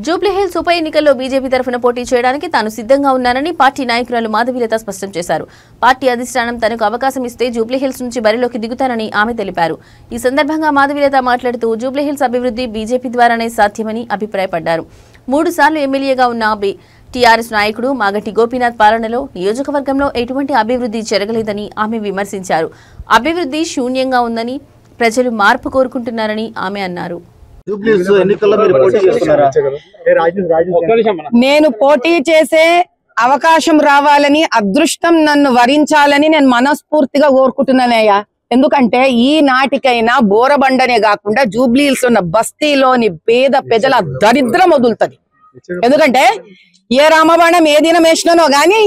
జూబ్లీహిల్స్ ఉప ఎన్నికల్లో బీజేపీ తరఫున పోటీ చేయడానికి తాను సిద్ధంగా ఉన్నానని పార్టీ నాయకురాలు మాధవీలత స్పష్టం చేశారు. పార్టీ అధిష్టానం తనకు అవకాశం ఇస్తే జూబ్లీహిల్స్ నుంచి బరిలోకి దిగుతానని ఆమె తెలిపారు. ఈ సందర్భంగా మాధవీలత మాట్లాడుతూ జూబ్లీహిల్స్ అభివృద్ధి బీజేపీ ద్వారానే సాధ్యమని అభిప్రాయపడ్డారు. 3 సార్లు ఎమ్మెల్యేగా ఉన్న టీఆర్ఎస్ నాయకుడు మాగంటి గోపీనాథ్ పాలనలో నియోజకవర్గంలో ఎటువంటి అభివృద్ధి జరగలేదని ఆమె విమర్శించారు. అభివృద్ధి శూన్యంగా ఉందని, ప్రజలు మార్పు కోరుకుంటున్నారని ఆమె అన్నారు. నేను పోటీ చేసే అవకాశం రావాలని, అదృష్టం నన్ను వరించాలని నేను మనస్ఫూర్తిగా కోరుకుంటున్నానయ్యా. ఎందుకంటే ఈ నాటికైనా బోరబండనే కాకుండా జూబ్లీహిల్స్ ఉన్న బస్తీలోని పేద ప్రజల దరిద్రం వదులుతుంది. ఎందుకంటే ఏ రామబాణం ఏ దినం వేసినానో గాని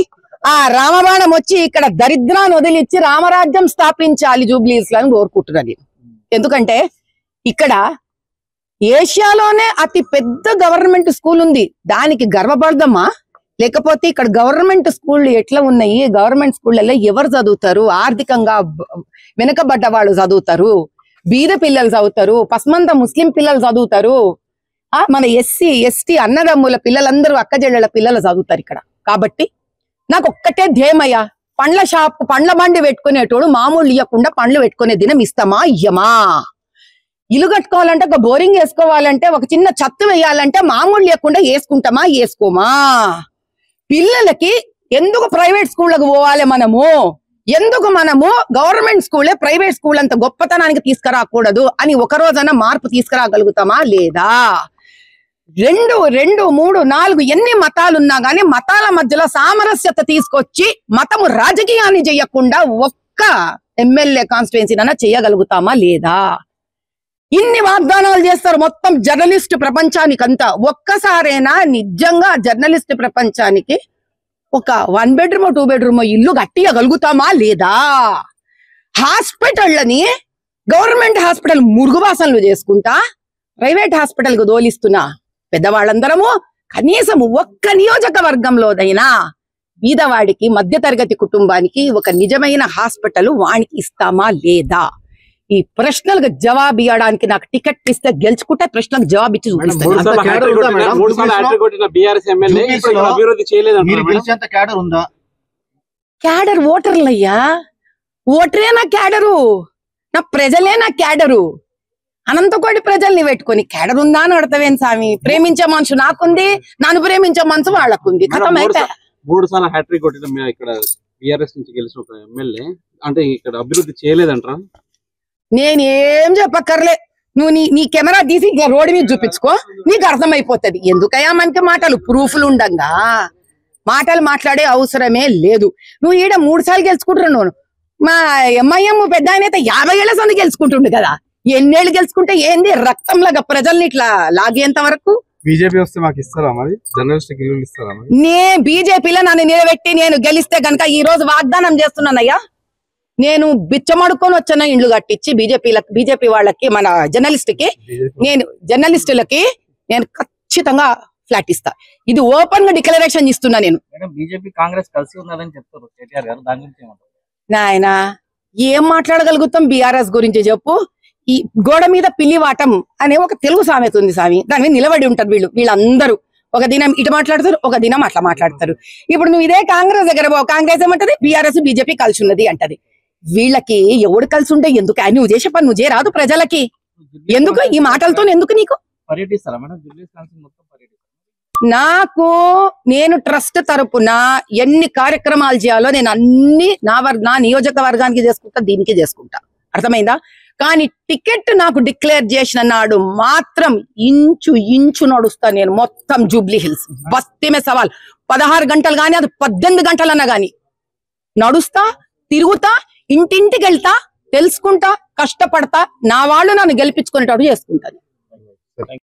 ఆ రామబాణం వచ్చి ఇక్కడ దరిద్రాన్ని వదిలిచ్చి రామరాజ్యం స్థాపించాలి జూబ్లీహిల్స్ అని కోరుకుంటున్నది. ఎందుకంటే ఇక్కడ ఏషియాలోనే అతి పెద్ద గవర్నమెంట్ స్కూల్ ఉంది. దానికి గర్వపడదమ్మా? లేకపోతే ఇక్కడ గవర్నమెంట్ స్కూళ్ళు ఎట్లా ఉన్నాయి? గవర్నమెంట్ స్కూళ్ళల్లో ఎవరు చదువుతారు? ఆర్థికంగా వెనుకబడ్డ వాళ్ళు చదువుతారు, బీద పిల్లలు చదువుతారు, పస్మంత ముస్లిం పిల్లలు చదువుతారు, మన ఎస్సీ ఎస్టీ అన్నదమ్ముల పిల్లలందరూ అక్కజెళ్ళల పిల్లలు చదువుతారు ఇక్కడ. కాబట్టి నాకు ఒక్కటే ధ్యేయమయ్యా, పండ్ల బండి పెట్టుకునేటోడు మామూలు ఇవ్వకుండా పండ్లు పెట్టుకునే దినం ఇస్తామా ఇయ్యమా? ఇల్లు కట్టుకోవాలంటే ఒక బోరింగ్ వేసుకోవాలంటే ఒక చిన్న చత్తు వేయాలంటే మామూలు లేకుండా వేసుకుంటామా వేసుకోమా? పిల్లలకి ఎందుకు ప్రైవేట్ స్కూళ్ళకు పోవాలి మనము? ఎందుకు మనము గవర్నమెంట్ స్కూలే ప్రైవేట్ స్కూల్ అంత గొప్పతనానికి తీసుకురాకూడదు అని ఒక రోజైనా మార్పు తీసుకురాగలుగుతామా లేదా? 2, 3, 4 ఎన్ని మతాలున్నా గానీ మతాల మధ్యలో సామరస్యత తీసుకొచ్చి మతము రాజకీయాన్ని చెయ్యకుండా ఒక్క ఎమ్మెల్యే కాన్స్టిట్యుయెన్సీనైనా చెయ్యగలుగుతామా లేదా? ఇన్ని వాగ్దానాలు చేస్తారు మొత్తం జర్నలిస్ట్ ప్రపంచానికంతా. ఒక్కసారైనా నిజంగా జర్నలిస్ట్ ప్రపంచానికి ఒక 1 బెడ్రూమ్ 2 బెడ్రూమ్ ఇల్లు కట్టియగలుగుతామా లేదా? హాస్పిటళ్ళని గవర్నమెంట్ హాస్పిటల్ మురుగువాసనలు చేసుకుంటా ప్రైవేట్ హాస్పిటల్ కు దోలిస్తున్నా పెద్దవాళ్ళందరము కనీసం ఒక్క నియోజకవర్గంలోదైనా బీదవాడికి మధ్యతరగతి కుటుంబానికి ఒక నిజమైన హాస్పిటల్ వానికి ఇస్తామా లేదా? ఈ ప్రశ్నలకు జవాబు ఇవ్వడానికి నాకు టికెట్ ఇస్తే గెలుచుకుంటే ప్రశ్నలకు జవాబు ఇచ్చి చూపిస్తాను. క్యాడర్ ఓటర్లయ్యా, ఓటరే నా క్యాడరు, నా ప్రజలే నా క్యాడరు. అనంతకోటి ప్రజల్ని పెట్టుకొని క్యాడర్ ఉందా అని అడతావేం స్వామి? ప్రేమించే మనసు నాకుంది, నన్ను ప్రేమించే మనసు వాళ్ళకుంది. 3 సార్లు హ్యాట్రిక్ కొట్టిన ఇక్కడ టీఆర్ఎస్ నుంచి గెలిచిన ఒక ఎమ్మెల్యే అంటే ఇక్కడ అభివృద్ధి చేయలేదంటారా? నేనేం చెప్పక్కర్లే, నువ్వు నీ కెమెరా తీసి ఇంకా రోడ్డు మీద చూపించుకో, నీకు అర్థమైపోతుంది. ఎందుకయ్యా మనకి మాటలు ప్రూఫ్లు ఉండంగా మాటలు మాట్లాడే అవసరమే లేదు. నువ్వు ఈడ 3 సార్లు గెలుచుకుంటున్నావు. మా ఎంఐఎం పెద్ద ఆయన అయితే 50 ఏళ్ల సంది గెలుచుకుంటుండు కదా. ఎన్నేళ్ళు గెలుచుకుంటే ఏంది? రక్తంలాగా ప్రజల్ని ఇట్లా లాగేంత వరకు బీజేపీ వస్తే మాకు ఇస్తారా? మరి జర్నలిస్ట్ ఇస్తారా? బీజేపీలో నన్ను నిలబెట్టి నేను గెలిస్తే గనక ఈ రోజు వాగ్దానం చేస్తున్నానయ్యా, నేను బిచ్చమడుకొని వచ్చిన ఇండ్లు కట్టించి బీజేపీ వాళ్ళకి, మన జర్నలిస్టులకి నేను ఖచ్చితంగా ఫ్లాట్ ఇస్తా. ఇది ఓపెన్ గా డిక్లరేషన్ ఇస్తున్నా. నేను బీజేపీ కాంగ్రెస్ కలిసి ఉన్నదని చెప్తారు కేటీఆర్ గారు, దాని గురించి ఏమంటారు? నాయనా ఏం మాట్లాడగలుగుతాం బీఆర్ఎస్ గురించి చెప్పు? ఈ గోడ మీద పిల్లి వాటం అనే ఒక తెలుగు సామెత ఉంది స్వామి, దాని మీద నిలబడి ఉంటారు వీళ్ళందరూ. ఒక దినం ఇటు మాట్లాడతారు, ఒక దినం అట్లా మాట్లాడతారు. ఇప్పుడు నువ్వు ఇదే కాంగ్రెస్ దగ్గర పో, కాంగ్రెస్ ఏమంటది బీఆర్ఎస్ బీజేపీ కలిసి ఉన్నది అంటది. వీళ్ళకి ఎవడు కలిసి ఉంటే ఎందుకు? నువ్వు చేసే పని నువ్వు చేయరాదు ప్రజలకి? ఎందుకు ఈ మాటలతో? ఎందుకు నీకు? నాకు నేను ట్రస్ట్ తరపున ఎన్ని కార్యక్రమాలు చేయాలో నేను అన్ని నా నియోజకవర్గానికి చేసుకుంటా, దీనికి చేసుకుంటా. అర్థమైందా? కానీ టికెట్ నాకు డిక్లేర్ చేసిన నాడు మాత్రం ఇంచు నడుస్తా నేను మొత్తం జూబ్లీహిల్స్ బస్తీమే సవాల్. 16 గంటలు గానీ అది 18 గంటలన్నా గానీ నడుస్తా, తిరుగుతా, ఇంటింటికి వెళ్తా, తెలుసుకుంటా, కష్టపడతా, నా వాళ్ళు నన్ను గెలిపించుకునేటట్టు చేసుకుంటాను.